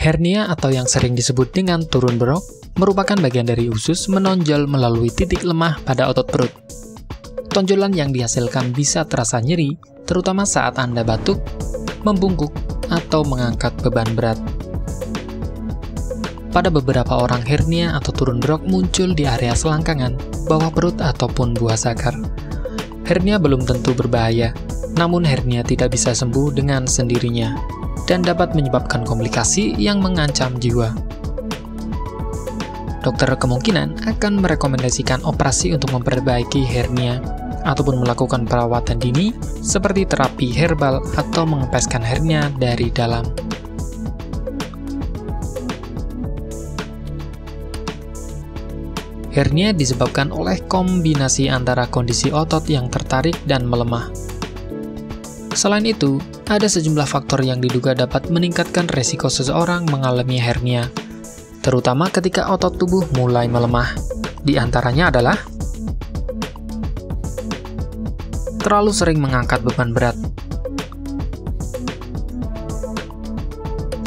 Hernia atau yang sering disebut dengan turun berok merupakan bagian dari usus menonjol melalui titik lemah pada otot perut. Tonjolan yang dihasilkan bisa terasa nyeri, terutama saat Anda batuk, membungkuk, atau mengangkat beban berat. Pada beberapa orang, hernia atau turun berok muncul di area selangkangan, bawah perut, ataupun buah zakar. Hernia belum tentu berbahaya, namun hernia tidak bisa sembuh dengan sendirinya dan dapat menyebabkan komplikasi yang mengancam jiwa. Dokter kemungkinan akan merekomendasikan operasi untuk memperbaiki hernia ataupun melakukan perawatan dini seperti terapi herbal atau mengempeskan hernia dari dalam. Hernia disebabkan oleh kombinasi antara kondisi otot yang tertarik dan melemah. Selain itu, ada sejumlah faktor yang diduga dapat meningkatkan resiko seseorang mengalami hernia, terutama ketika otot tubuh mulai melemah. Di antaranya adalah terlalu sering mengangkat beban berat,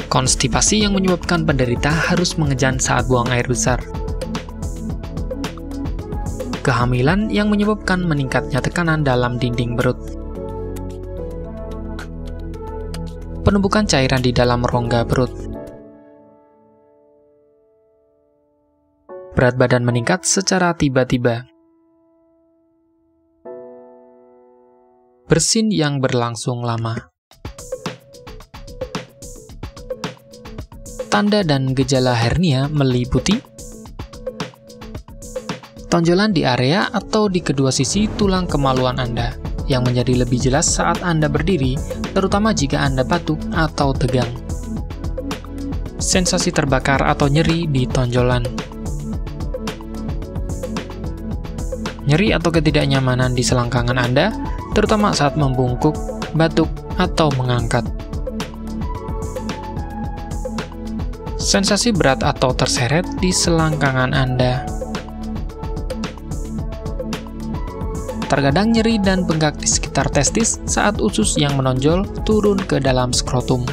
konstipasi yang menyebabkan penderita harus mengejan saat buang air besar, kehamilan yang menyebabkan meningkatnya tekanan dalam dinding perut, penumpukan cairan di dalam rongga perut, berat badan meningkat secara tiba-tiba, bersin yang berlangsung lama. Tanda dan gejala hernia meliputi tonjolan di area atau di kedua sisi tulang kemaluan Anda, yang menjadi lebih jelas saat Anda berdiri, terutama jika Anda batuk atau tegang. Sensasi terbakar atau nyeri di tonjolan. Nyeri atau ketidaknyamanan di selangkangan Anda, terutama saat membungkuk, batuk, atau mengangkat. Sensasi berat atau terseret di selangkangan Anda. Terkadang nyeri dan bengkak di sekitar testis saat usus yang menonjol turun ke dalam skrotum.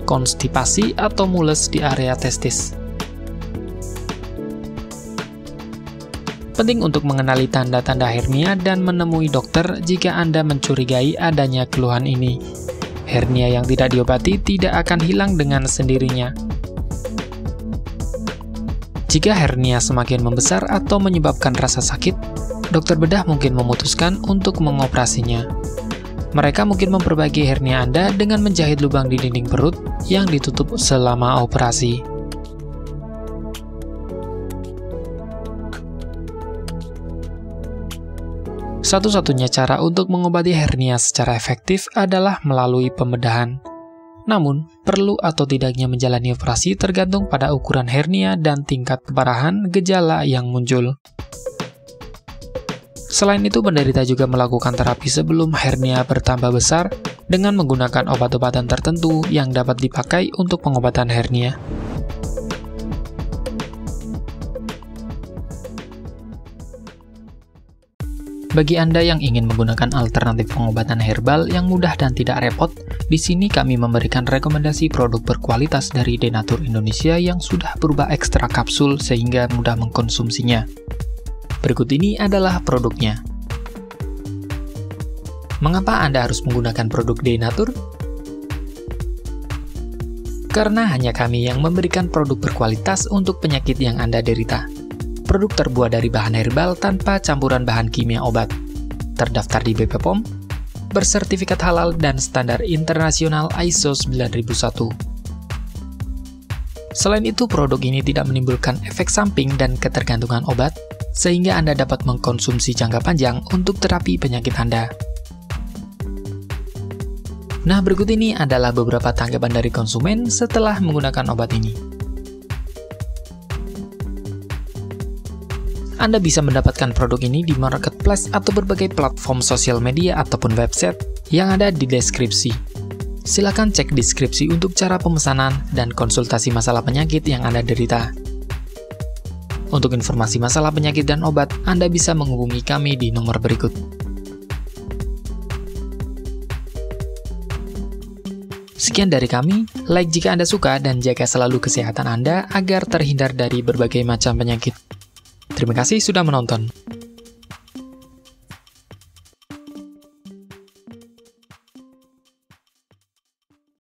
Konstipasi atau mules di area testis. Penting untuk mengenali tanda-tanda hernia dan menemui dokter jika Anda mencurigai adanya keluhan ini. Hernia yang tidak diobati tidak akan hilang dengan sendirinya. Jika hernia semakin membesar atau menyebabkan rasa sakit, dokter bedah mungkin memutuskan untuk mengoperasinya. Mereka mungkin memperbaiki hernia Anda dengan menjahit lubang di dinding perut yang ditutup selama operasi. Satu-satunya cara untuk mengobati hernia secara efektif adalah melalui pembedahan. Namun, perlu atau tidaknya menjalani operasi tergantung pada ukuran hernia dan tingkat keparahan gejala yang muncul. Selain itu, penderita juga melakukan terapi sebelum hernia bertambah besar dengan menggunakan obat-obatan tertentu yang dapat dipakai untuk pengobatan hernia. Bagi Anda yang ingin menggunakan alternatif pengobatan herbal yang mudah dan tidak repot, di sini kami memberikan rekomendasi produk berkualitas dari Denatur Indonesia yang sudah berubah ekstrak kapsul sehingga mudah mengkonsumsinya. Berikut ini adalah produknya. Mengapa Anda harus menggunakan produk Denatur? Karena hanya kami yang memberikan produk berkualitas untuk penyakit yang Anda derita. Produk terbuat dari bahan herbal tanpa campuran bahan kimia obat, terdaftar di BP POM, bersertifikat halal dan standar internasional ISO 9001. Selain itu, produk ini tidak menimbulkan efek samping dan ketergantungan obat, sehingga Anda dapat mengkonsumsi jangka panjang untuk terapi penyakit Anda. Nah, berikut ini adalah beberapa tanggapan dari konsumen setelah menggunakan obat ini. Anda bisa mendapatkan produk ini di marketplace atau berbagai platform sosial media ataupun website yang ada di deskripsi. Silakan cek deskripsi untuk cara pemesanan dan konsultasi masalah penyakit yang Anda derita. Untuk informasi masalah penyakit dan obat, Anda bisa menghubungi kami di nomor berikut. Sekian dari kami, like jika Anda suka dan jaga selalu kesehatan Anda agar terhindar dari berbagai macam penyakit. Terima kasih sudah menonton.